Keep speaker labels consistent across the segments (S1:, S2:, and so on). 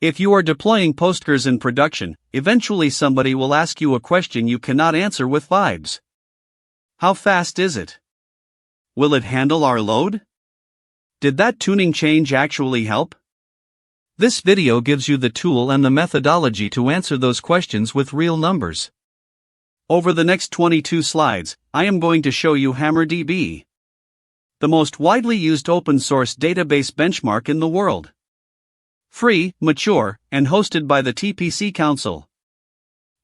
S1: If you are deploying Postgres in production, eventually somebody will ask you a question you cannot answer with vibes. How fast is it? Will it handle our load? Did that tuning change actually help? This video gives you the tool and the methodology to answer those questions with real numbers. Over the next 22 slides, I am going to show you HammerDB, the most widely used open-source database benchmark in the world. Free, mature, and hosted by the TPC Council.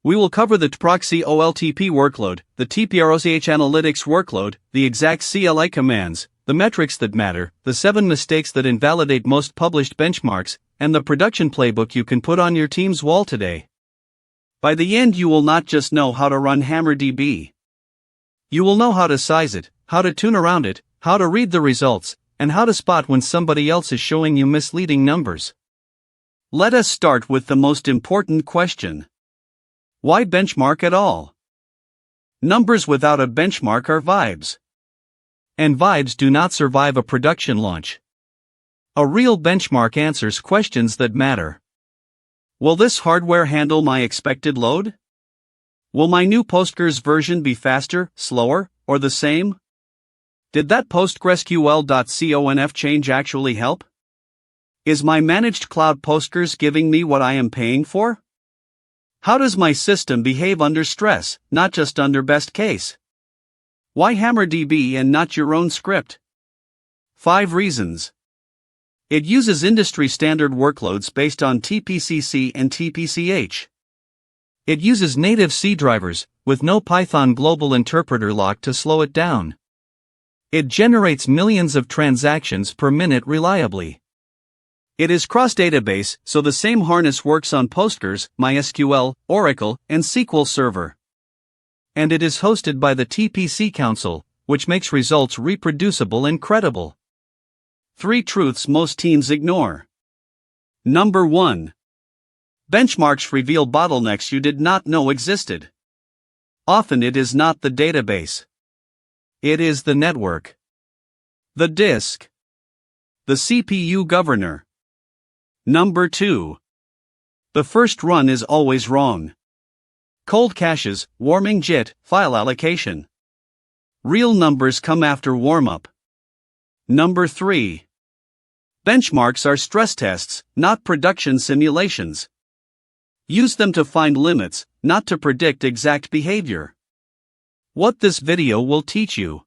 S1: We will cover the TPROC-C OLTP workload, the TPROC-H analytics workload, the exact CLI commands, the metrics that matter, the 7 mistakes that invalidate most published benchmarks, and the production playbook you can put on your team's wall today. By the end, you will not just know how to run HammerDB. You will know how to size it, how to tune around it, how to read the results, and how to spot when somebody else is showing you misleading numbers. Let us start with the most important question. Why benchmark at all? Numbers without a benchmark are vibes. And vibes do not survive a production launch. A real benchmark answers questions that matter. Will this hardware handle my expected load? Will my new Postgres version be faster, slower, or the same? Did that PostgreSQL.conf change actually help? Is my managed cloud Postgres giving me what I am paying for? How does my system behave under stress, not just under best case? Why HammerDB and not your own script? 5 reasons. It uses industry-standard workloads based on TPC-C and TPC-H. It uses native C drivers, with no Python global interpreter lock to slow it down. It generates millions of transactions per minute reliably. It is cross-database, so the same harness works on Postgres, MySQL, Oracle, and SQL Server. And it is hosted by the TPC Council, which makes results reproducible and credible. 3 truths most teams ignore. Number 1. Benchmarks reveal bottlenecks you did not know existed. Often it is not the database. It is the network, the disk, the CPU governor. Number 2. The first run is always wrong. Cold caches, warming JIT, file allocation. Real numbers come after warm-up. Number 3. Benchmarks are stress tests, not production simulations. Use them to find limits, not to predict exact behavior. What this video will teach you.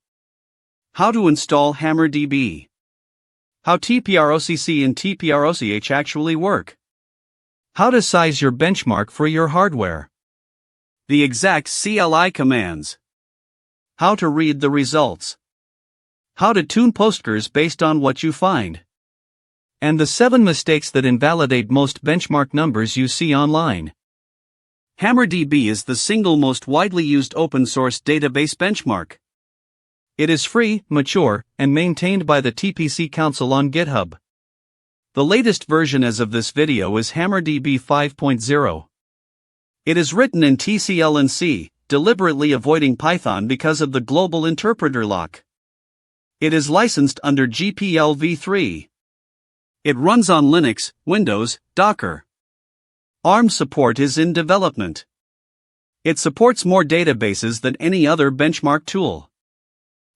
S1: How to install HammerDB. How TPROC-C and TPROC-H actually work. How to size your benchmark for your hardware. The exact CLI commands. How to read the results. How to tune Postgres based on what you find. And the 7 mistakes that invalidate most benchmark numbers you see online. HammerDB is the single most widely used open-source database benchmark. It is free, mature, and maintained by the TPC Council on GitHub. The latest version as of this video is HammerDB 5.0. It is written in TCL and C, deliberately avoiding Python because of the global interpreter lock. It is licensed under GPL v3. It runs on Linux, Windows, Docker. ARM support is in development. It supports more databases than any other benchmark tool.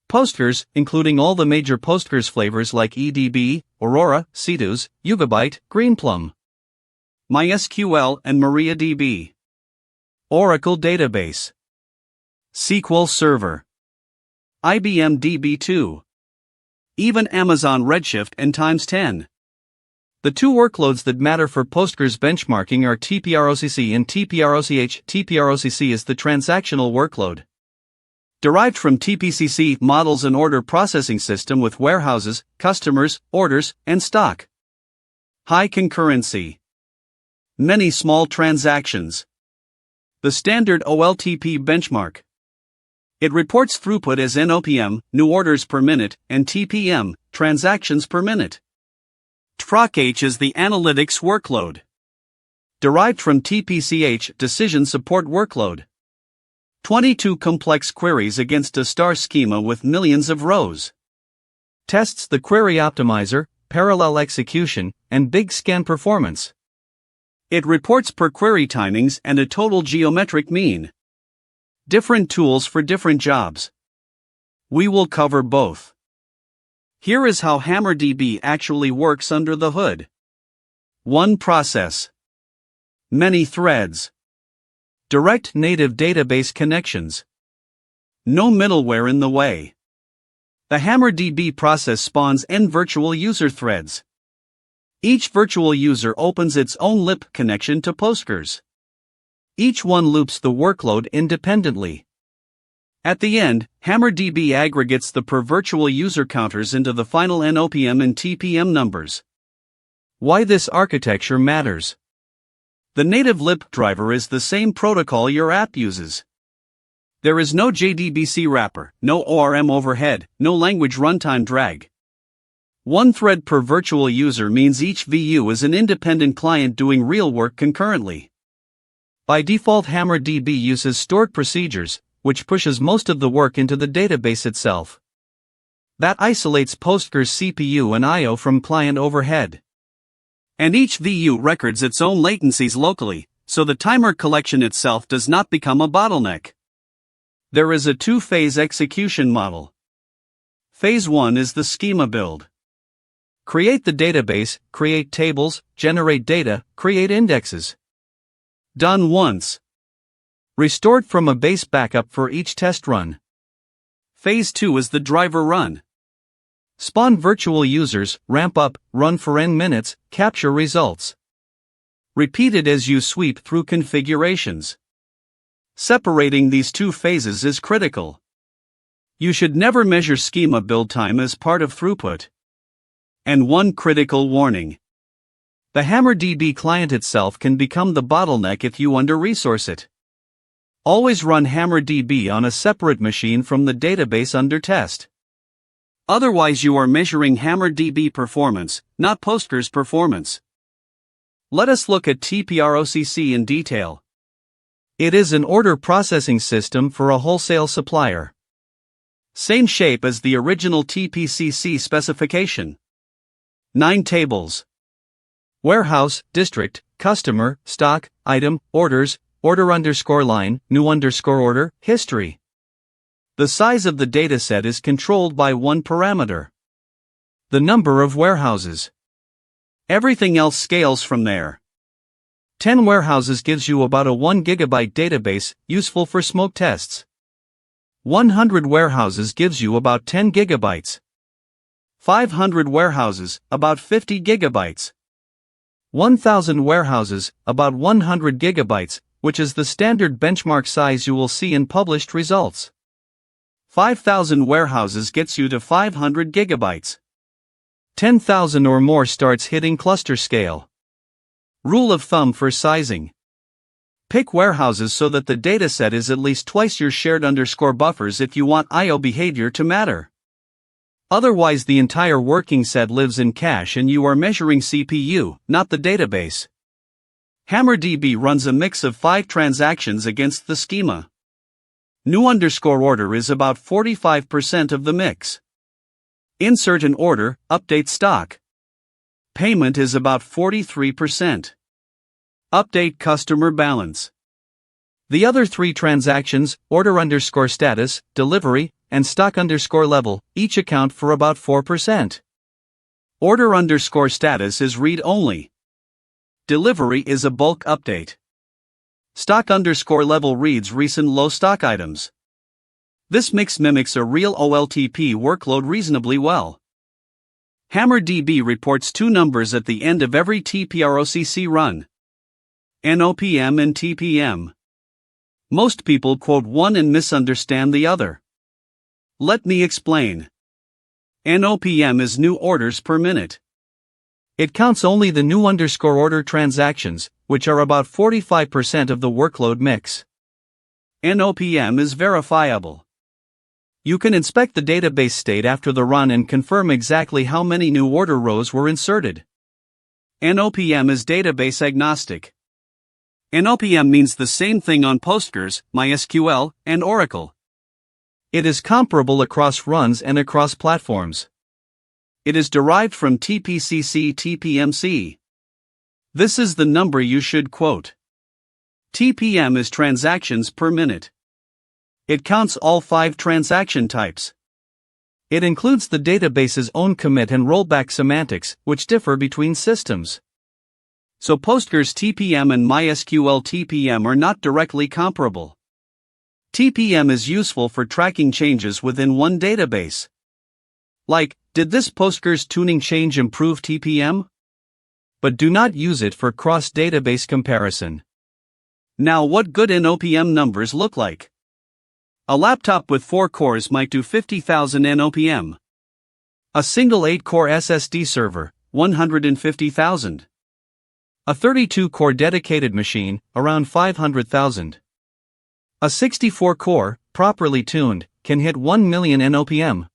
S1: Postgres, including all the major Postgres flavors like EDB, Aurora, Cetus, Yugabyte, Greenplum, MySQL, and MariaDB. Oracle Database, SQL Server, IBM DB2, even Amazon Redshift and x10. The 2 workloads that matter for Postgres benchmarking are TPROC-C and TPROC-H. TPROC-C is the transactional workload. Derived from TPC-C, models an order processing system with warehouses, customers, orders, and stock. High concurrency. Many small transactions. The standard OLTP benchmark. It reports throughput as NOPM, new orders per minute, and TPM, transactions per minute. TPROC-H is the analytics workload. Derived from TPC-H, decision support workload. 22 complex queries against a star schema with millions of rows. Tests the query optimizer, parallel execution, and big scan performance. It reports per query timings and a total geometric mean. Different tools for different jobs. We will cover both. Here is how HammerDB actually works under the hood. One process. Many threads. Direct native database connections. No middleware in the way. The HammerDB process spawns n virtual user threads. Each virtual user opens its own lip connection to Postgres. Each one loops the workload independently. At the end, HammerDB aggregates the per virtual user counters into the final NOPM and TPM numbers. Why this architecture matters. The native lip driver is the same protocol your app uses. There is no JDBC wrapper, no ORM overhead, no language runtime drag. One thread per virtual user means each VU is an independent client doing real work concurrently. By default, HammerDB uses stored procedures, which pushes most of the work into the database itself. That isolates Postgres CPU and I/O from client overhead. And each VU records its own latencies locally, so the timer collection itself does not become a bottleneck. There is a two-phase execution model. Phase 1 is the schema build. Create the database, create tables, generate data, create indexes. Done once. Restored from a base backup for each test run. Phase 2 is the driver run. Spawn virtual users, ramp up, run for n minutes, capture results. Repeat it as you sweep through configurations. Separating these two phases is critical. You should never measure schema build time as part of throughput. And one critical warning. The HammerDB client itself can become the bottleneck if you under-resource it. Always run HammerDB on a separate machine from the database under test. Otherwise you are measuring HammerDB performance, not Postgres performance. Let us look at TPROC-C in detail. It is an order processing system for a wholesale supplier. Same shape as the original TPC-C specification. 9 tables. Warehouse, district, customer, stock, item, orders, order_line, new_order, history. The size of the dataset is controlled by one parameter. The number of warehouses. Everything else scales from there. 10 warehouses gives you about a 1 GB database, useful for smoke tests. 100 warehouses gives you about 10 GB. 500 warehouses, about 50 GB. 1,000 warehouses, about 100 GB, which is the standard benchmark size you will see in published results. 5,000 warehouses gets you to 500 GB. 10,000 or more starts hitting cluster scale. Rule of thumb for sizing. Pick warehouses so that the dataset is at least twice your shared_buffers if you want I/O behavior to matter. Otherwise the entire working set lives in cache and you are measuring CPU, not the database. HammerDB runs a mix of 5 transactions against the schema. New_order is about 45% of the mix. Insert an order, update stock. Payment is about 43%. Update customer balance. The other 3 transactions, order_status, delivery, and stock_level, each account for about 4%. Order_status is read-only. Delivery is a bulk update. Stock_level reads recent low stock items. This mix mimics a real OLTP workload reasonably well. HammerDB reports 2 numbers at the end of every TPROC-C run. NOPM and TPM. Most people quote one and misunderstand the other. Let me explain. NOPM is new orders per minute. It counts only the new_order transactions, which are about 45% of the workload mix. NOPM is verifiable. You can inspect the database state after the run and confirm exactly how many new order rows were inserted. NOPM is database agnostic. NOPM means the same thing on Postgres, MySQL, and Oracle. It is comparable across runs and across platforms. It is derived from TPC-C TPM-C. This is the number you should quote. TPM is transactions per minute. It counts all 5 transaction types. It includes the database's own commit and rollback semantics, which differ between systems. So Postgres TPM and MySQL TPM are not directly comparable. TPM is useful for tracking changes within one database. Like, did this Postgres tuning change improve TPM? But do not use it for cross-database comparison. Now, what good NOPM numbers look like? A laptop with 4 cores might do 50,000 NOPM. A single 8-core SSD server, 150,000. A 32-core dedicated machine, around 500,000. A 64-core, properly tuned, can hit 1 million NOPM.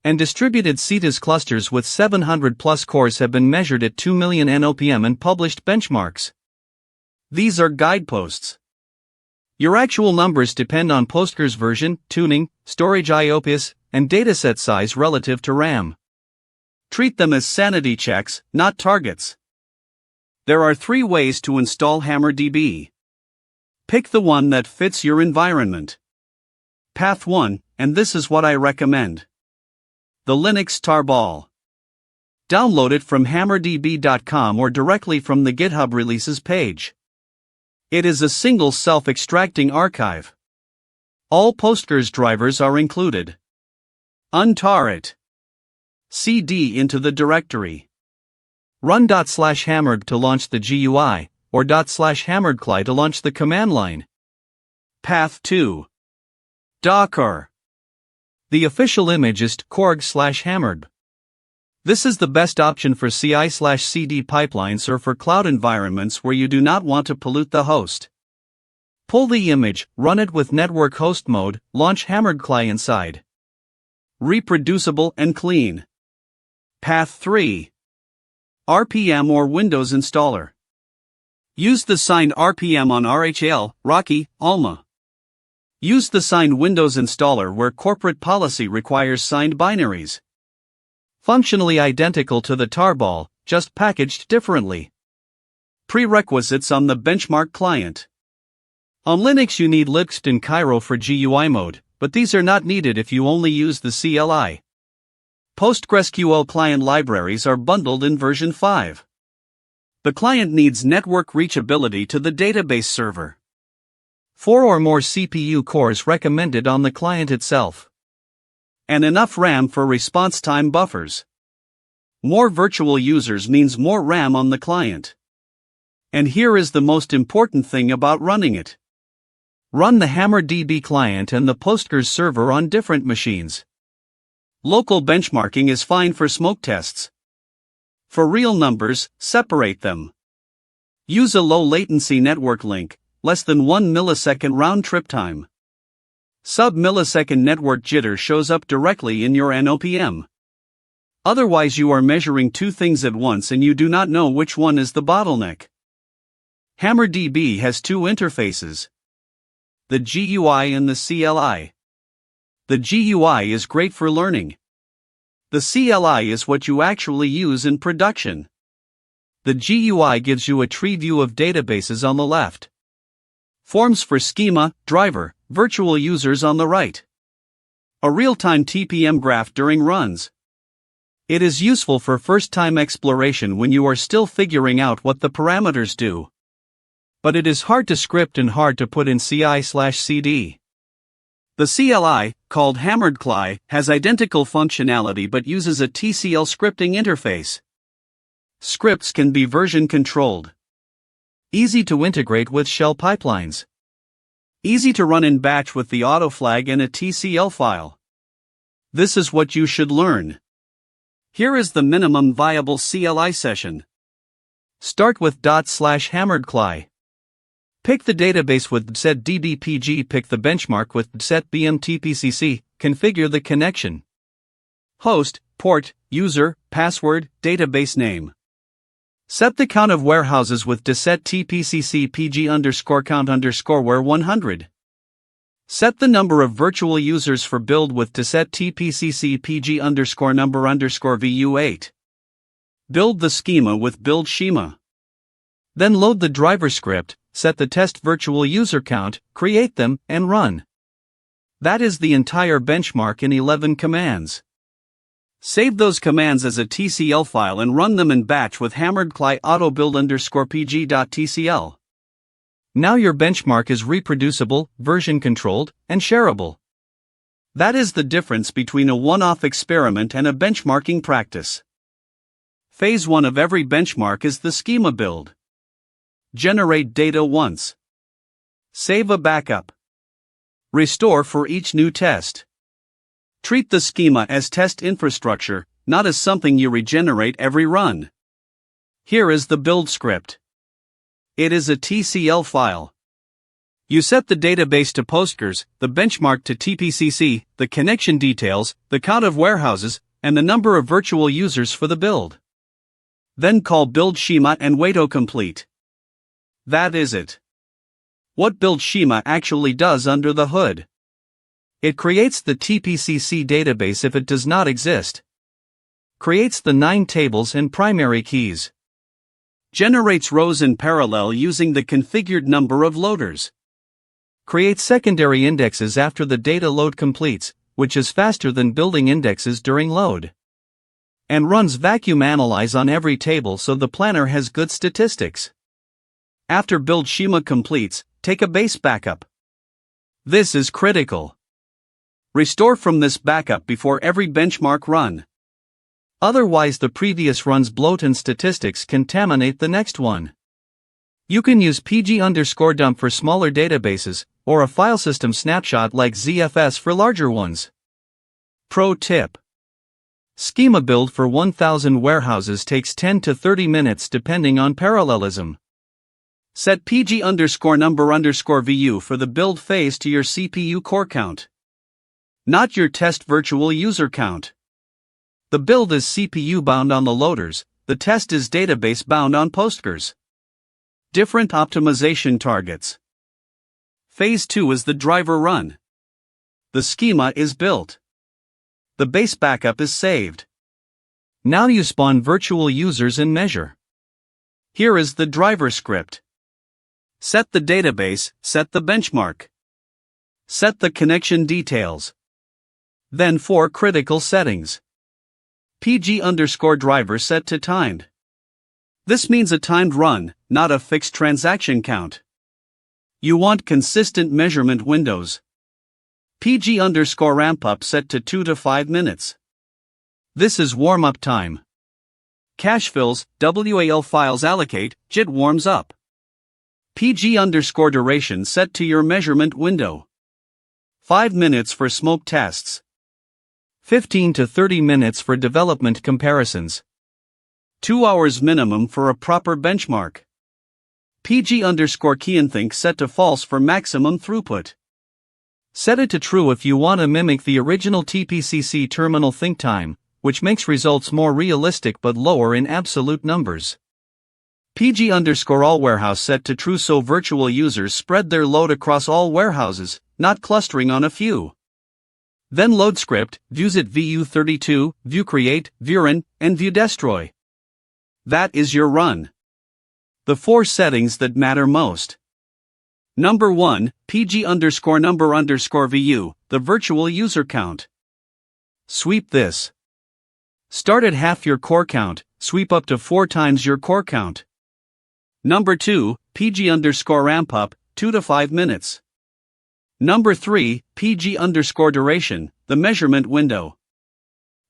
S1: And distributed CETAS clusters with 700-plus cores have been measured at 2 million NOPM and published benchmarks. These are guideposts. Your actual numbers depend on Postgres version, tuning, storage IOPS, and dataset size relative to RAM. Treat them as sanity checks, not targets. There are 3 ways to install HammerDB. Pick the one that fits your environment. Path 1, and this is what I recommend. The Linux tarball. Download it from hammerdb.com or directly from the GitHub releases page. It is a single self-extracting archive. All Postgres drivers are included. Untar it. cd into the directory. Run /hammered to launch the GUI, or /hammeredcli to launch the command line. Path 2. Docker. The official image is /hammered. This is the best option for CI/CD pipelines or for cloud environments where you do not want to pollute the host. Pull the image, run it with network host mode, launch HammerDB inside. Reproducible and clean. Path 3. RPM or Windows installer. Use the signed RPM on RHEL, Rocky, Alma. Use the signed Windows installer where corporate policy requires signed binaries. Functionally identical to the tarball, just packaged differently. Prerequisites on the benchmark client. On Linux you need libxt and Cairo for GUI mode, but these are not needed if you only use the CLI. PostgreSQL client libraries are bundled in version 5. The client needs network reachability to the database server. 4 or more CPU cores recommended on the client itself. And enough RAM for response time buffers. More virtual users means more RAM on the client. And here is the most important thing about running it. Run the HammerDB client and the Postgres server on different machines. Local benchmarking is fine for smoke tests. For real numbers, separate them. Use a low latency network link, less than 1 millisecond round trip time. Sub-millisecond network jitter shows up directly in your NOPM. Otherwise you are measuring 2 things at once and you do not know which one is the bottleneck. HammerDB has 2 interfaces. The GUI and the CLI. The GUI is great for learning. The CLI is what you actually use in production. The GUI gives you a tree view of databases on the left. Forms for schema, driver, virtual users on the right. A real-time TPM graph during runs. It is useful for first-time exploration when you are still figuring out what the parameters do. But it is hard to script and hard to put in CI/CD. The CLI, called HammerDB, has identical functionality but uses a TCL scripting interface. Scripts can be version controlled. Easy to integrate with shell pipelines. Easy to run in batch with the autoflag and a TCL file. This is what you should learn. Here is the minimum viable CLI session. Start with /hammeredcli. Pick the database with dsetdbpg. Pick the benchmark with dsetbm TPC-C. Configure the connection. Host, port, user, password, database name. Set the count of warehouses with dset TPC-C pg_count_where 100. Set the number of virtual users for build with dset TPC-C pg_number_vu8. Build the schema with build Schema. Then load the driver script, set the test virtual user count, create them, and run. That is the entire benchmark in 11 commands. Save those commands as a TCL file and run them in batch with HammerDB autobuild_pg.tcl. Now your benchmark is reproducible, version controlled, and shareable. That is the difference between a one-off experiment and a benchmarking practice. Phase 1 of every benchmark is the schema build. Generate data once. Save a backup. Restore for each new test. Treat the schema as test infrastructure, not as something you regenerate every run. Here is the build script. It is a TCL file. You set the database to Postgres, the benchmark to TPC-C, the connection details, the count of warehouses, and the number of virtual users for the build. Then call build schema and wait complete. That is it. What build schema actually does under the hood? It creates the TPC-C database if it does not exist. Creates the 9 tables and primary keys. Generates rows in parallel using the configured number of loaders. Creates secondary indexes after the data load completes, which is faster than building indexes during load. And runs vacuum analyze on every table so the planner has good statistics. After build schema completes, take a base backup. This is critical. Restore from this backup before every benchmark run. Otherwise the previous run's bloat and statistics contaminate the next one. You can use pg_dump for smaller databases, or a file system snapshot like ZFS for larger ones. Pro tip. Schema build for 1000 warehouses takes 10 to 30 minutes depending on parallelism. Set pg_number_vu for the build phase to your CPU core count. Not your test virtual user count. The build is CPU bound on the loaders, the test is database bound on Postgres. Different optimization targets. Phase 2 is the driver run. The schema is built. The base backup is saved. Now you spawn virtual users and measure. Here is the driver script. Set the database, set the benchmark. Set the connection details. Then 4 critical settings. PG_driver set to timed. This means a timed run, not a fixed transaction count. You want consistent measurement windows. PG_ramp-up set to 2 to 5 minutes. This is warm-up time. Cache fills, WAL files allocate, JIT warms up. PG_duration set to your measurement window. 5 minutes for smoke tests. 15 to 30 minutes for development comparisons. 2 hours minimum for a proper benchmark. PG_keyandthink set to false for maximum throughput. Set it to true if you want to mimic the original TPC-C terminal think time, which makes results more realistic but lower in absolute numbers. PG_all warehouse set to true so virtual users spread their load across all warehouses, not clustering on a few. Then load script, viewset vu32, viewcreate, viewrun, and viewdestroy. That is your run. The 4 settings that matter most. Number 1, PG_number_vu, the virtual user count. Sweep this. Start at half your core count, sweep up to 4 times your core count. Number 2, PG_ramp-up, 2 to 5 minutes. Number 3, PG_duration, the measurement window.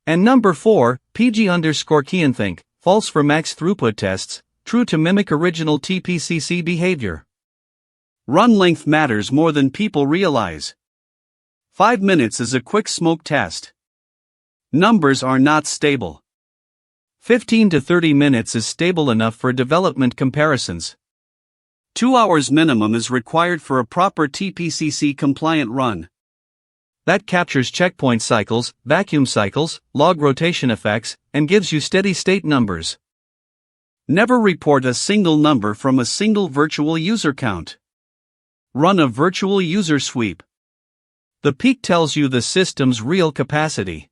S1: And number 4, PG_keyandthink, false for max throughput tests, true to mimic original TPC-C behavior. Run length matters more than people realize. 5 minutes is a quick smoke test. Numbers are not stable. 15 to 30 minutes is stable enough for development comparisons. 2 hours minimum is required for a proper TPC-C compliant run. That captures checkpoint cycles, vacuum cycles, log rotation effects, and gives you steady state numbers. Never report a single number from a single virtual user count. Run a virtual user sweep. The peak tells you the system's real capacity.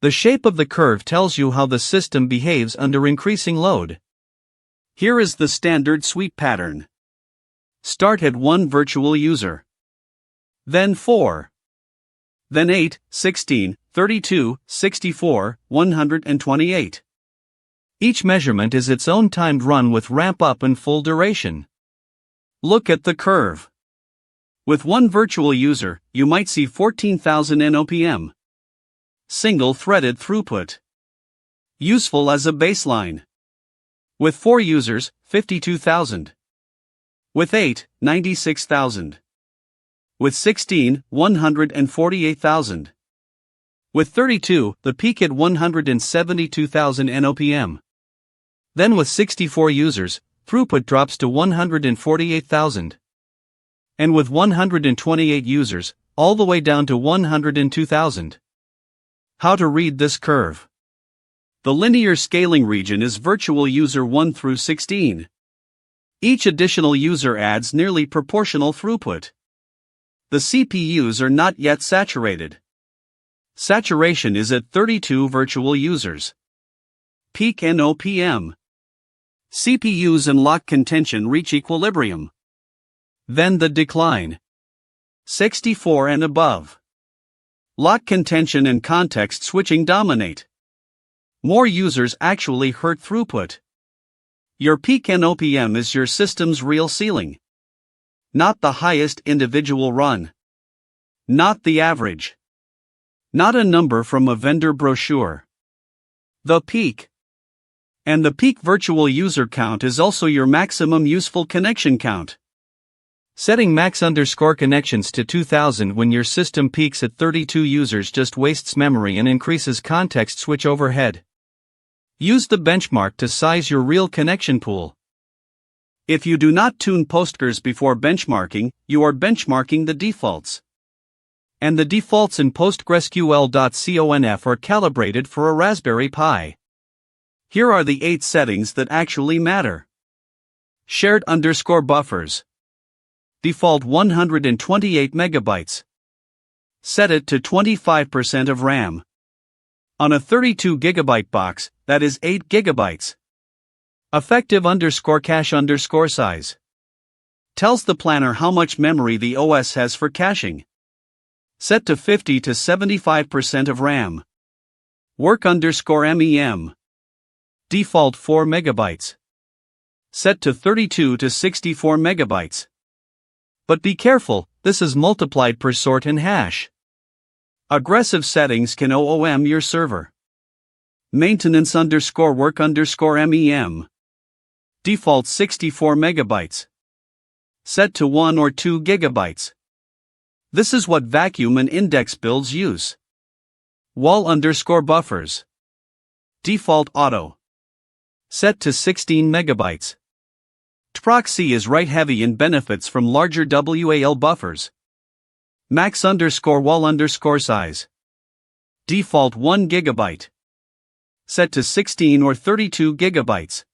S1: The shape of the curve tells you how the system behaves under increasing load. Here is the standard sweep pattern. Start at 1 virtual user. Then 4. Then 8, 16, 32, 64, 128. Each measurement is its own timed run with ramp up and full duration. Look at the curve. With 1 virtual user, you might see 14,000 NOPM. Single-threaded throughput. Useful as a baseline. With 4 users, 52,000. With 8, 96,000. With 16, 148,000. With 32, the peak at 172,000 NOPM. Then with 64 users, throughput drops to 148,000. And with 128 users, all the way down to 102,000. How to read this curve? The linear scaling region is virtual user 1 through 16. Each additional user adds nearly proportional throughput. The CPUs are not yet saturated. Saturation is at 32 virtual users. Peak NOPM. CPUs and lock contention reach equilibrium. Then the decline. 64 and above. Lock contention and context switching dominate. More users actually hurt throughput. Your peak NOPM is your system's real ceiling. Not the highest individual run. Not the average. Not a number from a vendor brochure. The peak. And the peak virtual user count is also your maximum useful connection count. Setting max_connections to 2000 when your system peaks at 32 users just wastes memory and increases context switch overhead. Use the benchmark to size your real connection pool. If you do not tune Postgres before benchmarking, you are benchmarking the defaults. And the defaults in PostgreSQL.conf are calibrated for a Raspberry Pi. Here are the 8 settings that actually matter. Shared_buffers. Default 128 megabytes. Set it to 25% of RAM. On a 32 gigabyte box, that is 8 gigabytes. Effective_cache_size. Tells the planner how much memory the OS has for caching. Set to 50 to 75% of RAM. Work_MEM. Default 4 megabytes. Set to 32 to 64 megabytes. But be careful, this is multiplied per sort and hash. Aggressive settings can OOM your server. Maintenance_work_MEM. Default 64 megabytes. Set to 1 or 2 gigabytes. This is what vacuum and index builds use. Wall_buffers. Default auto. Set to 16 megabytes. TPROC-C is write-heavy and benefits from larger WAL buffers. Max_wall_size. Default 1 gigabyte. Set to 16 or 32 gigabytes.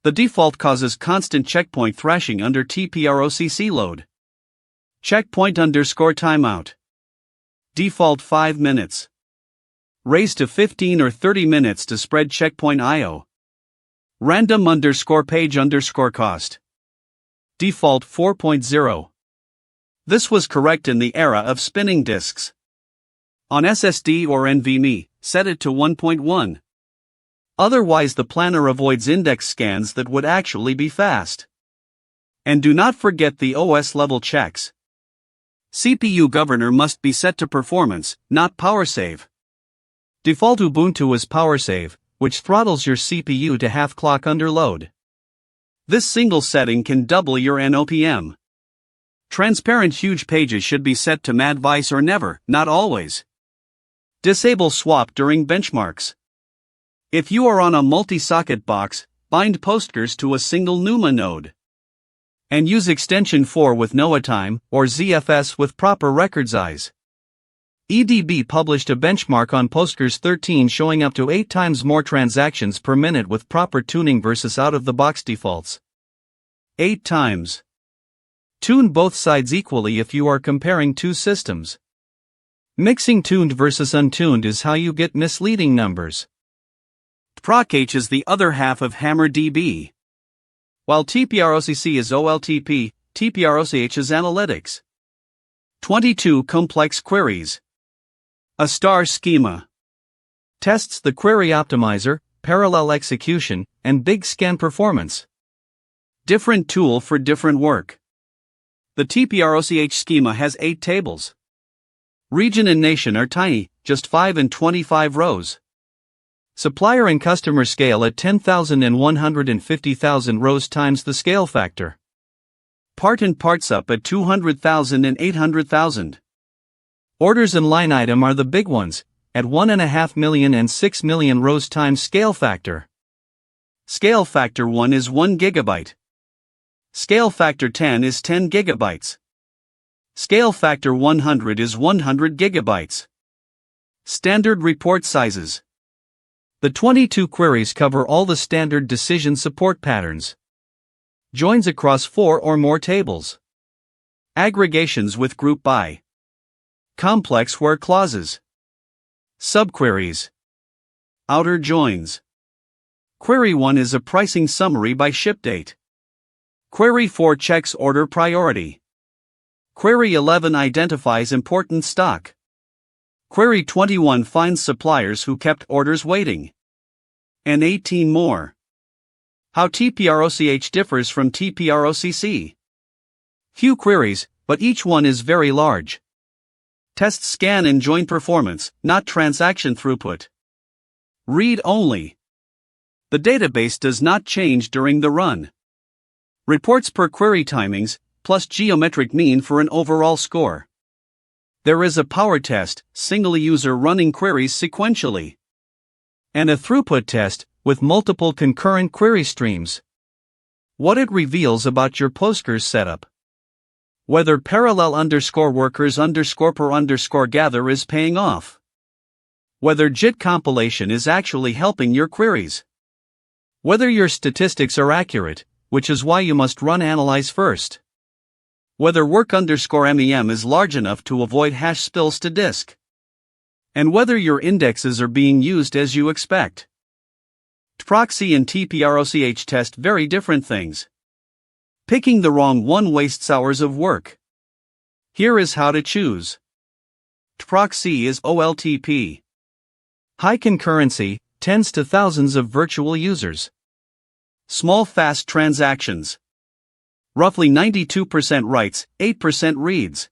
S1: The default causes constant checkpoint thrashing under TPROC-C load. Checkpoint_timeout. Default 5 minutes. Raise to 15 or 30 minutes to spread checkpoint I/O. Random_page_cost. Default 4.0. This was correct in the era of spinning disks. On SSD or NVMe, set it to 1.1. Otherwise the planner avoids index scans that would actually be fast. And do not forget the OS level checks. CPU governor must be set to performance, not power save. Default Ubuntu is power save, which throttles your CPU to half clock under load. This single setting can double your NOPM. Transparent huge pages should be set to Madvice or never, not always. Disable swap during benchmarks. If you are on a multi-socket box, bind Postgres to a single NUMA node. And use extension 4 with NoaTime, or ZFS with proper record size. EDB published a benchmark on Postgres 13 showing up to 8 times more transactions per minute with proper tuning versus out-of-the-box defaults. 8 times. Tune both sides equally if you are comparing two systems. Mixing tuned versus untuned is how you get misleading numbers. TPROC-H is the other half of HammerDB. while TPROC-C is OLTP, TPROC-H is analytics. 22 complex queries. A star schema tests the query optimizer, parallel execution, and big scan performance. Different tool for different work. The TPROC-H schema has 8 tables. Region and nation are tiny, just 5 and 25 rows. Supplier and customer scale at 10,000 and 150,000 rows times the scale factor. Part and parts up at 200,000 and 800,000. Orders and line item are the big ones, at 1.5 million and 6 million rows times scale factor. Scale factor 1 is 1 gigabyte. Scale factor 10 is 10 gigabytes. Scale factor 100 is 100 gigabytes. Standard report sizes. The 22 queries cover all the standard decision support patterns. Joins across 4 or more tables. Aggregations with group by. Complex where clauses. Subqueries. Outer joins. Query 1 is a pricing summary by ship date. Query 4 checks order priority. Query 11 identifies important stock. Query 21 finds suppliers who kept orders waiting. And 18 more. How TPROC-H differs from TPROC-C. Few queries, but each one is very large. Test scan and join performance, not transaction throughput. Read only. The database does not change during the run. Reports per query timings, plus geometric mean for an overall score. There is a power test, single user running queries sequentially. And a throughput test, with multiple concurrent query streams. What it reveals about your Postgres setup. Whether parallel workers per gather is paying off. Whether JIT compilation is actually helping your queries. Whether your statistics are accurate, which is why you must run analyze first. Whether work_MEM is large enough to avoid hash spills to disk. And whether your indexes are being used as you expect. TPROC-C and TPROC-H test very different things. Picking the wrong one wastes hours of work. Here is how to choose. TPROC-C is OLTP. High concurrency, tens to thousands of virtual users. Small fast transactions. Roughly 92% writes, 8% reads.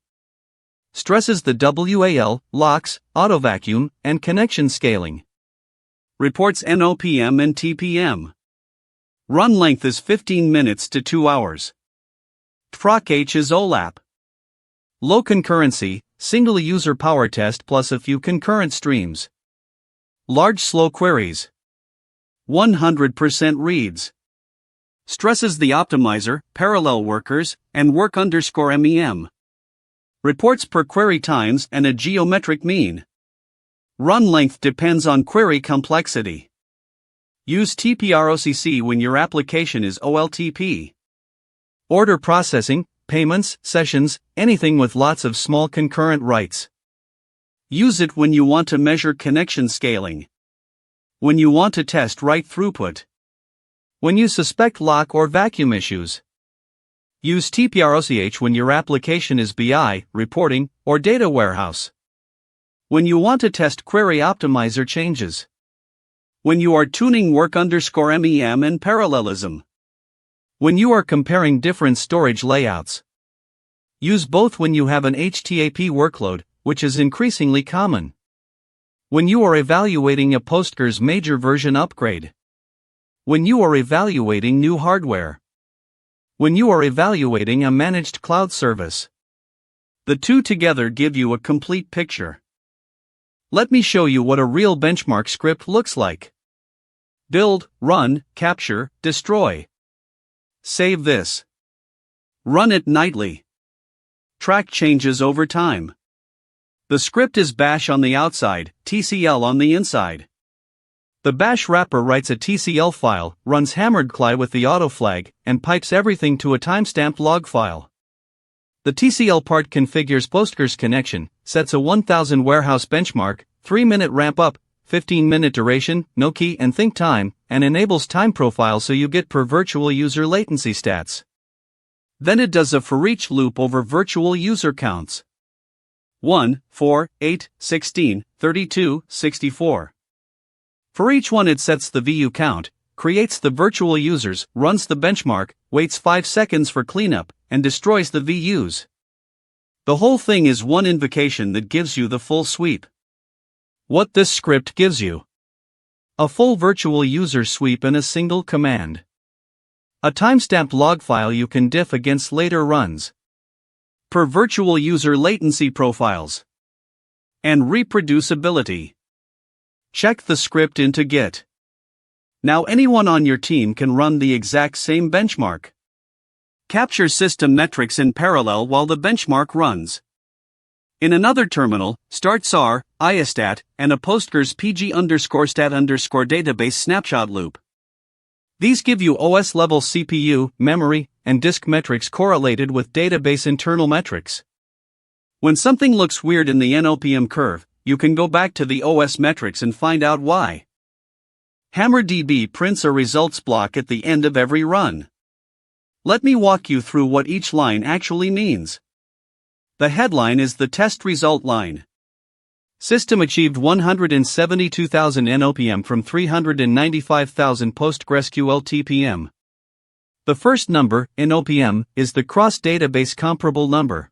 S1: Stresses the WAL, locks, auto-vacuum, and connection scaling. Reports NOPM and TPM. Run length is 15 minutes to 2 hours. TPROC-H is OLAP. Low concurrency, single user power test plus a few concurrent streams. Large slow queries. 100% reads. Stresses the optimizer, parallel workers, and work_MEM. Reports per query times and a geometric mean. Run length depends on query complexity. Use TPROC-C when your application is OLTP. Order processing, payments, sessions, anything with lots of small concurrent writes. Use it when you want to measure connection scaling. When you want to test write throughput. When you suspect lock or vacuum issues. Use TPROC-H when your application is BI, reporting, or data warehouse. When you want to test query optimizer changes. When you are tuning work_MEM and parallelism. When you are comparing different storage layouts. Use both when you have an HTAP workload, which is increasingly common. When you are evaluating a Postgres major version upgrade. When you are evaluating new hardware. When you are evaluating a managed cloud service. The two together give you a complete picture. Let me show you what a real benchmark script looks like. Build, run, capture, destroy. Save this. Run it nightly. Track changes over time. The script is bash on the outside, TCL on the inside. The bash wrapper writes a TCL file, runs HammerDB with the auto flag, and pipes everything to a timestamped log file. The TCL part configures Postgres connection, sets a 1000 warehouse benchmark, 3-minute ramp up,
S2: 15-minute duration, no key and think time, and enables time profile so you get per virtual user latency stats.
S1: Then it does a for each loop over virtual user counts. 1, 4, 8, 16, 32, 64. For each one it sets the VU count, creates the virtual users, runs the benchmark, waits 5 seconds for cleanup, and destroys the VUs. The whole thing is one invocation that gives you the full sweep. What this script gives you: a full virtual user sweep in a single command, a timestamped log file you can diff against later runs, per virtual user latency profiles, and reproducibility. Check the script into Git. Now anyone on your team can run the exact same benchmark. Capture system metrics in parallel while the benchmark runs. In another terminal, start SAR, IAStat, and a Postgres PG_stat_ database snapshot loop. These give you OS-level CPU, memory, and disk metrics correlated with database internal metrics. When something looks weird in the NOPM curve, you can go back to the OS metrics and find out why. HammerDB prints a results block at the end of every run. Let me walk you through what each line actually means. The headline is the test result line. System achieved 172,000 NOPM from 395,000 PostgreSQL TPM. The first number, NOPM, is the cross-database comparable number.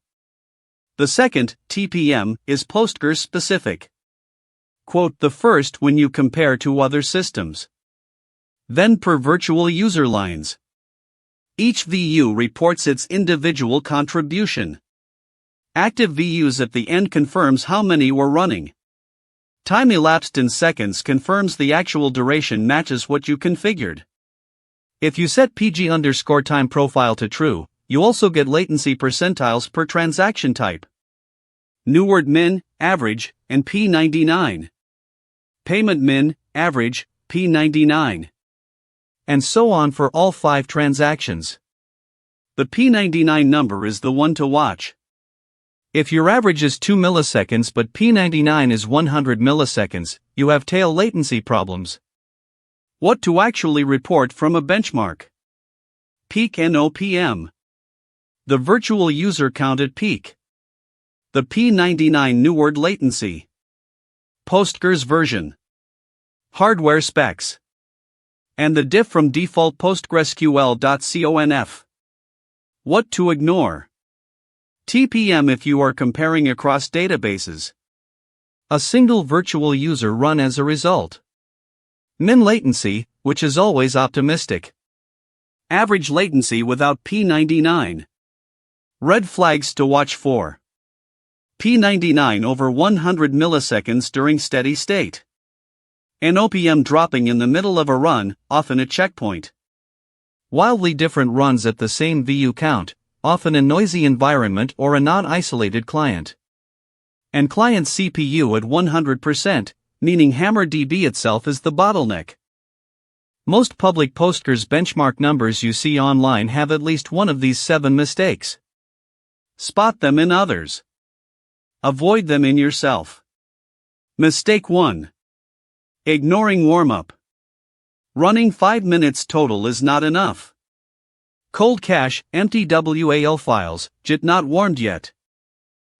S1: The second, TPM, is Postgres specific. Quote the first when you compare to other systems. Then per virtual user lines. Each VU reports its individual contribution. Active VUs at the end confirms how many were running. Time elapsed in seconds confirms the actual duration matches what you configured. If you set PG_time profile to true, you also get latency percentiles per transaction type. New word min, average, and P99. Payment min, average, P99. And so on for all 5 transactions. The P99 number is the one to watch. If your average is 2 milliseconds but P99 is 100 milliseconds, you have tail latency problems. What to actually report from a benchmark? Peak NOPM. The virtual user count at peak. The P99 new word latency. Postgres version. Hardware specs. And the diff from default PostgreSQL.conf. What to ignore? TPM if you are comparing across databases. A single virtual user run as a result. Min latency, which is always optimistic. Average latency without P99. Red flags to watch for. P99 over 100 milliseconds during steady state. NOPM dropping in the middle of a run, often a checkpoint. Wildly different runs at the same VU count, often a noisy environment or a non-isolated client. And client CPU at 100%, meaning HammerDB itself is the bottleneck. Most public Postgres benchmark numbers you see online have at least one of these 7 mistakes. Spot them in others. Avoid them in yourself. Mistake 1. Ignoring warm-up. Running 5 minutes total is not enough. Cold cache, empty WAL files, JIT not warmed yet.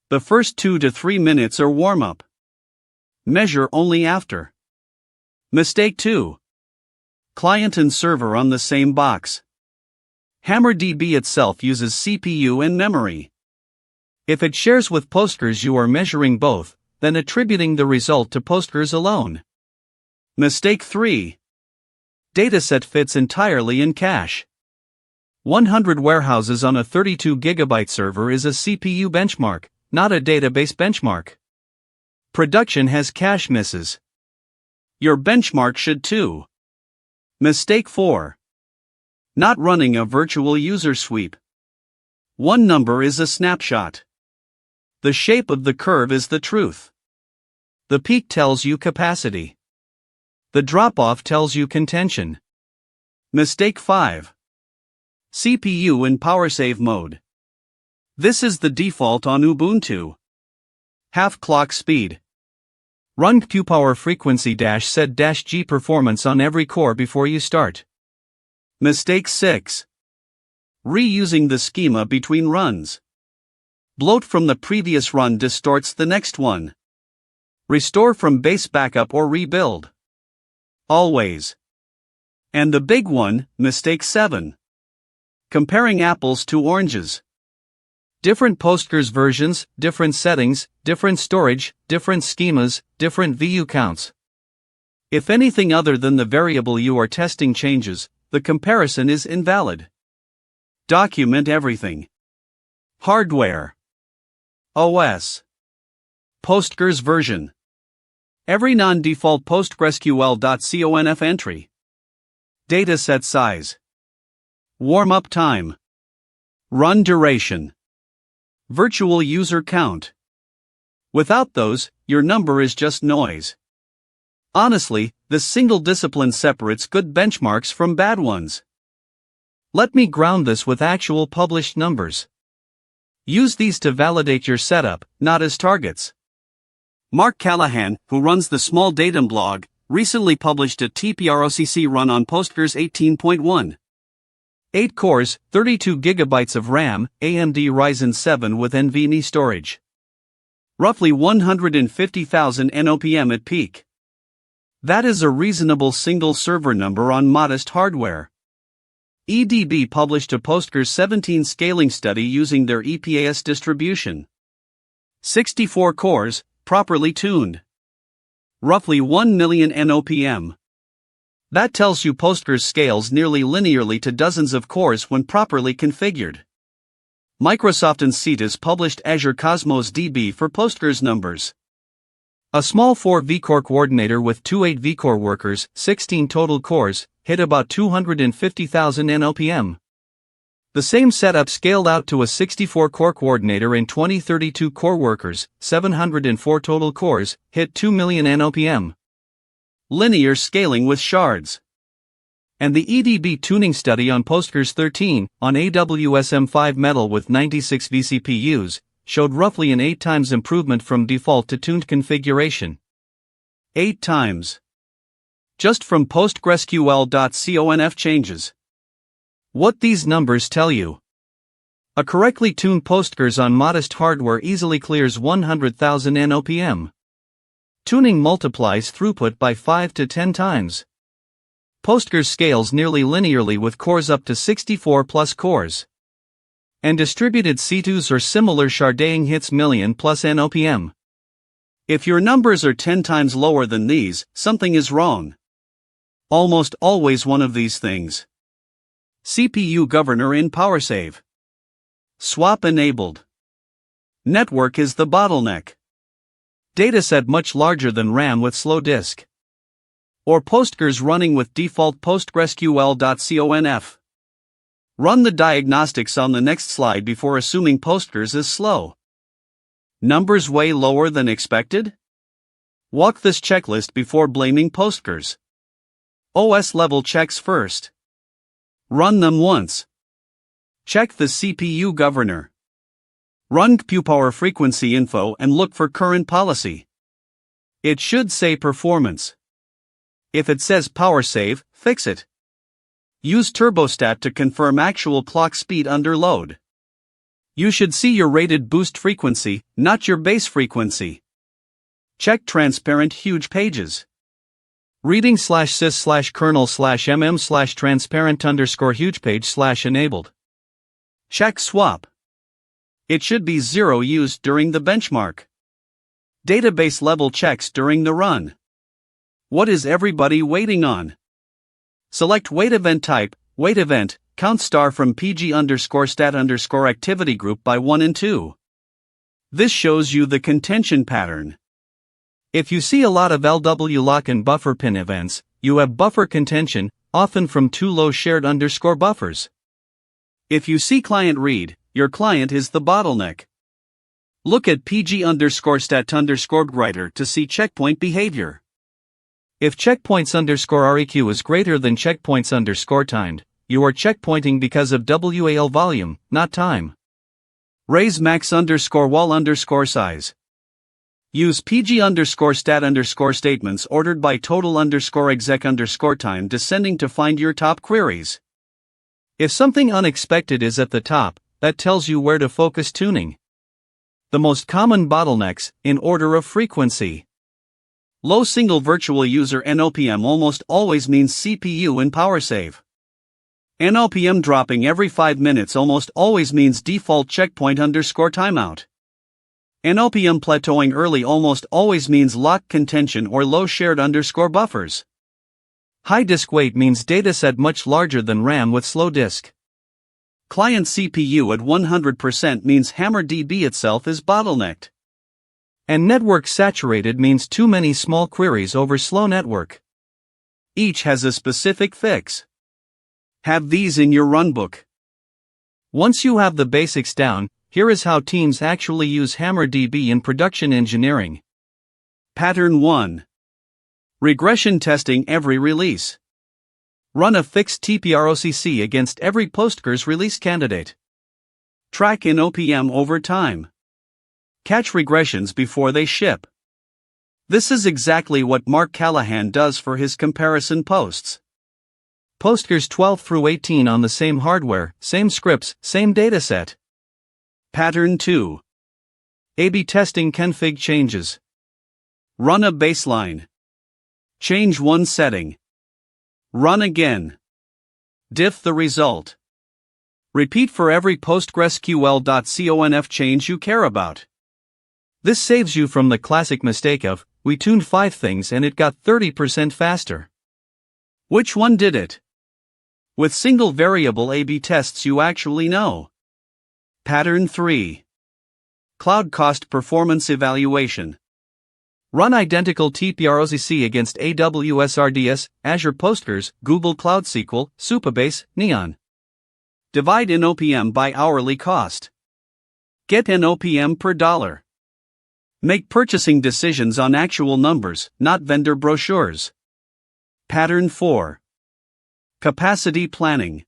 S1: The first 2 to 3 minutes are warm-up. Measure only after. Mistake 2. Client and server on the same box. HammerDB itself uses CPU and memory. If it shares with Postgres you are measuring both, then attributing the result to Postgres alone. Mistake 3. Dataset fits entirely in cache. 100 warehouses on a 32 GB server is a CPU benchmark, not a database benchmark. Production has cache misses. Your benchmark should too. Mistake 4. Not running a virtual user sweep. One number is a snapshot. The shape of the curve is the truth. The peak tells you capacity. The drop-off tells you contention. Mistake 5. CPU in PowerSave mode. This is the default on Ubuntu. Half clock speed.
S2: Run QPower frequency set G performance on every core before you start.
S1: Mistake 6. Reusing the schema between runs. Bloat from the previous run distorts the next one. Restore from base backup or rebuild. Always. And the big one, mistake 7. Comparing apples to oranges. Different Postgres versions, different settings, different storage, different schemas, different VU counts. If anything other than the variable you are testing changes, the comparison is invalid. Document everything. Hardware. OS. Postgres version. Every non-default PostgreSQL.conf entry. Dataset size. Warm-up time. Run duration. Virtual user count. Without those, your number is just noise. Honestly, this single discipline separates good benchmarks from bad ones. Let me ground this with actual published numbers. Use these to validate your setup, not as targets. Mark Callahan, who runs the Small Datum blog, recently published a TPROC-C run on Postgres 18.1. 8 cores, 32 GB of RAM, AMD Ryzen 7 with NVMe storage. Roughly 150,000 NOPM at peak. That is a reasonable single server number on modest hardware. EDB published a Postgres 17 scaling study using their EPAS distribution. 64 cores, properly tuned. Roughly 1 million NOPM. That tells you Postgres scales nearly linearly to dozens of cores when properly configured. Microsoft and Cetus published Azure Cosmos DB for Postgres numbers. A small 4 vCore coordinator with 2 8 vCore workers, 16 total cores, hit about 250,000 NOPM. The same setup scaled out to a 64 core coordinator and 32 core workers, 704 total cores, hit 2 million NOPM. Linear scaling with shards. And the EDB tuning study on Postgres 13, on AWS M5 Metal with 96 vCPUs, showed roughly an 8 times improvement from default to tuned configuration. 8 times. Just from PostgreSQL.conf changes. What these numbers tell you. A correctly tuned Postgres on modest hardware easily clears 100,000 NOPM. Tuning multiplies throughput by 5 to 10 times. Postgres scales nearly linearly with cores up to 64 plus cores. And distributed C2s or similar sharding hits million plus NOPM. If your numbers are 10 times lower than these, something is wrong. Almost always one of these things. CPU governor in PowerSave. Swap enabled. Network is the bottleneck. Dataset much larger than RAM with slow disk. Or Postgres running with default PostgreSQL.conf. Run the diagnostics on the next slide before assuming Postgres is slow. Numbers way lower than expected? Walk this checklist before blaming Postgres. OS level checks first. Run them once. Check the CPU governor. Run QPower frequency info and look for current policy. It should say performance. If it says power save, fix it. Use turbostat to confirm actual clock speed under load. You should see your rated boost frequency, not your base frequency. Check transparent huge pages. Reading /sys/kernel/mm/transparent_huge page/enabled. Check swap. It should be 0 used during the benchmark. Database level checks during the run. What is everybody waiting on? Select wait event type, wait event, count star from PG_stat_activity group by 1 and 2. This shows you the contention pattern. If you see a lot of LW lock and buffer pin events, you have buffer contention, often from too low shared underscore buffers. If you see client read, your client is the bottleneck. Look at PG_stat_writer to see checkpoint behavior. If checkpoints_REQ is greater than checkpoints_timed, you are checkpointing because of WAL volume, not time. Raise max_wall_size. Use pg_stat_ statements ordered by total_exec_time descending to find your top queries.
S2: If something unexpected is at the top, that tells you where to focus tuning. The most common bottlenecks, in order of frequency.
S1: Low single virtual user NOPM almost always means CPU and power save. NOPM dropping every 5 minutes almost always means default checkpoint_timeout. NOPM plateauing early almost always means lock contention or low shared_buffers.
S2: High disk weight means dataset much larger than RAM with slow disk.
S1: Client CPU at 100% means HammerDB itself is bottlenecked.
S2: And network saturated means too many small queries over slow network.
S1: Each has a specific fix. Have these in your runbook.
S2: Once you have the basics down, here is how teams actually use HammerDB in production engineering.
S1: Pattern 1. Regression testing every release. Run a fixed TPROC-C against every Postgres release candidate. Track NOPM over time. Catch regressions before they ship. This is exactly what Mark Callahan does for his comparison posts.
S2: Postgres 12 through 18 on the same hardware, same scripts, same dataset.
S1: Pattern 2.
S2: A/B testing config changes.
S1: Run a baseline. Change one setting. Run again. Diff the result. Repeat for every PostgreSQL.conf change you care about.
S2: This saves you from the classic mistake of, we tuned 5 things and it got 30% faster.
S1: Which one did it? With single variable A/B tests you actually know. Pattern 3. Cloud cost performance evaluation.
S2: Run identical TPROC-C against AWS RDS, Azure Postgres, Google Cloud SQL, Supabase, Neon.
S1: Divide NOPM by hourly cost. Get NOPM per dollar. Make purchasing decisions on actual numbers, not vendor brochures. Pattern 4. Capacity planning.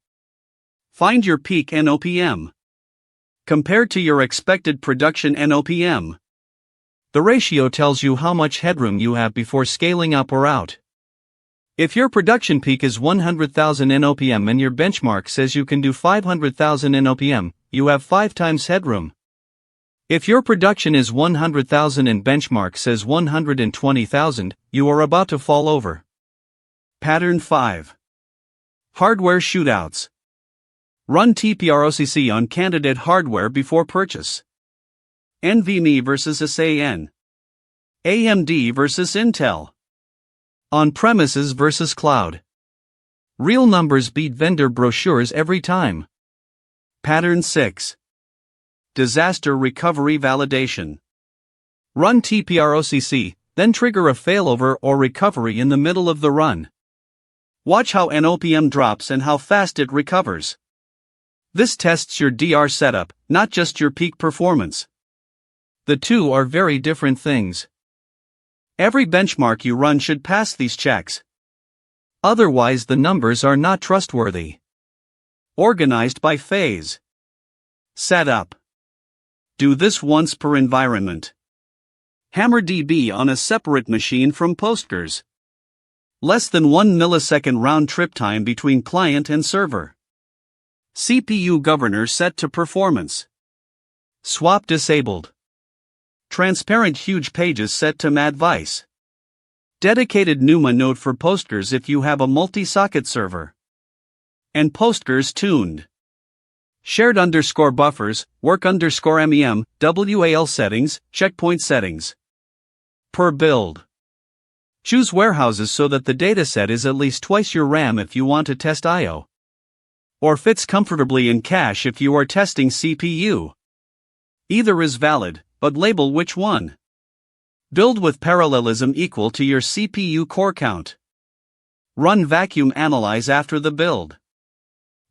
S1: Find your peak NOPM. Compared to your expected production NOPM.
S2: The ratio tells you how much headroom you have before scaling up or out. If your production peak is 100,000 NOPM and your benchmark says you can do 500,000 NOPM, you have 5 times headroom. If your production is 100,000 and benchmark says 120,000, you are about to fall over.
S1: Pattern 5. Hardware shootouts. Run TPROC-C on candidate hardware before purchase. NVMe versus SAN. AMD versus Intel.
S2: On-premises versus cloud. Real numbers beat vendor brochures every time.
S1: Pattern 6. Disaster recovery validation. Run TPROC-C, then trigger a failover or recovery in the middle of the run. Watch how NOPM drops and how fast it recovers. This tests your DR setup, not just your peak performance.
S2: The two are very different things.
S1: Every benchmark you run should pass these checks.
S2: Otherwise, the numbers are not trustworthy.
S1: Organized by phase. Setup. Do this once per environment. HammerDB on a separate machine from Postgres. Less than 1 millisecond round trip time between client and server. CPU governor set to performance.
S2: Swap disabled.
S1: Transparent huge pages set to advice. Dedicated NUMA node for Postgres if you have a multi-socket server. And Postgres tuned. Shared_buffers, work_MEM, WAL settings, checkpoint settings. Per build. Choose warehouses so that the dataset is at least twice your RAM if you want to test I/O. Or fits comfortably in cache if you are testing CPU. Either is valid, but label which one. Build with parallelism equal to your CPU core count. Run vacuum analyze after the build.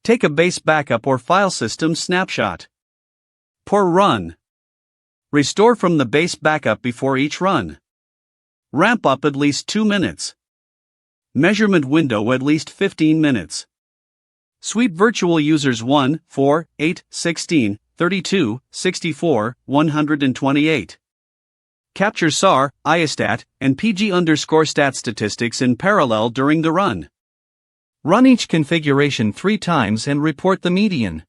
S1: Take a base backup or file system snapshot. Per run. Restore from the base backup before each run. Ramp up at least 2 minutes. Measurement window at least 15 minutes. Sweep virtual users 1, 4, 8, 16, 32, 64, 128. Capture SAR, ISTAT, and PG_stat statistics in parallel during the run.
S2: Run each configuration 3 times and report the median.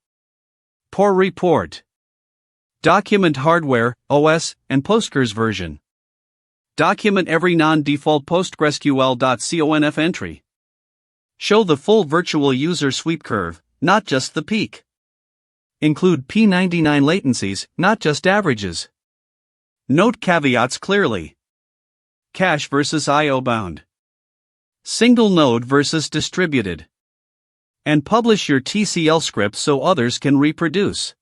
S1: Poor report. Document hardware, OS, and Postgres version. Document every non-default PostgreSQL.conf entry. Show the full virtual user sweep curve, not just the peak.
S2: Include P99 latencies, not just averages.
S1: Note caveats clearly. Cache versus I/O bound. Single node versus distributed. And publish your TCL script so others can reproduce.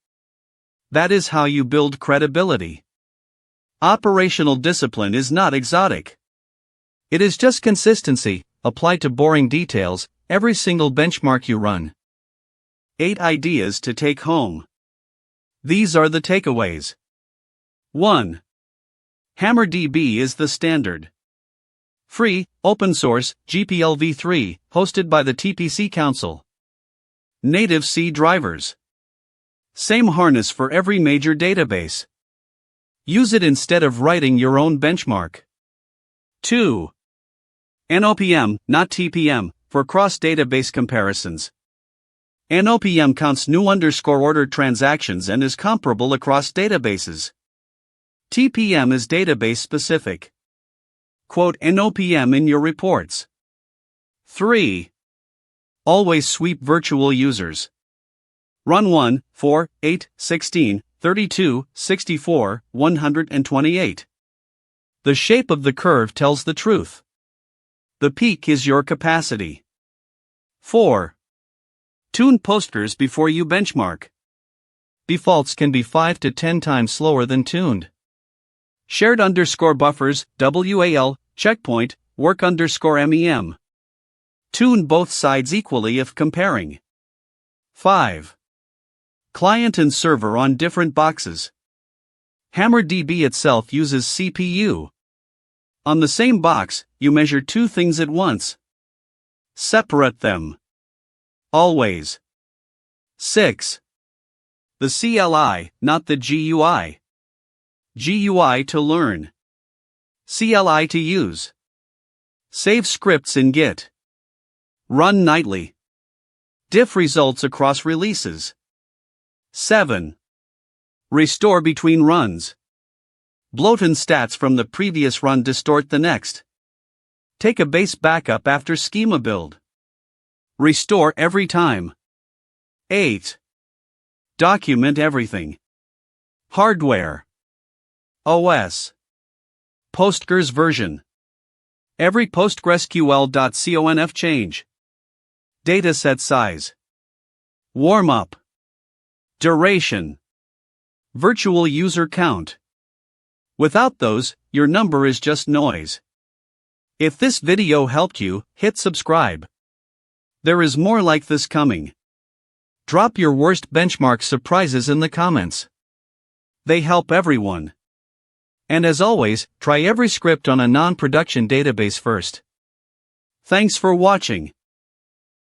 S1: That is how you build credibility. Operational discipline is not exotic.
S2: It is just consistency, applied to boring details, every single benchmark you run.
S1: 8 ideas to take home. These are the takeaways. 1. HammerDB is the standard. Free, open source, GPL v3, hosted by the TPC Council. Native C drivers. Same harness for every major database. Use it instead of writing your own benchmark. 2. NOPM, not TPM, for cross-database comparisons. NOPM counts new _ordered transactions and is comparable across databases. TPM is database specific. Quote NOPM in your reports. 3. Always sweep virtual users. Run 1, 4, 8, 16, 32, 64, 128. The shape of the curve tells the truth. The peak is your capacity. 4. Tune Postgres before you benchmark.
S2: Defaults can be 5 to 10 times slower than tuned.
S1: Shared _buffers, WAL, checkpoint, work _MEM. Tune both sides equally if comparing. 5. Client and server on different boxes. HammerDB itself uses CPU. On the same box, you measure 2 things at once. Separate them. Always. 6. The CLI, not the GUI. GUI to learn. CLI to use. Save scripts in Git. Run nightly. Diff results across releases. 7. Restore between runs. Bloat-in stats from the previous run distort the next. Take a base backup after schema build. Restore every time. 8. Document everything. Hardware. OS. Postgres version. Every PostgreSQL.conf change. Dataset size. Warm-up. Duration. Virtual user count. Without those, your number is just noise. If this video helped you, hit subscribe. There is more like this coming. Drop your worst benchmark surprises in the comments. They help everyone. And as always, try every script on a non-production database first. Thanks for watching.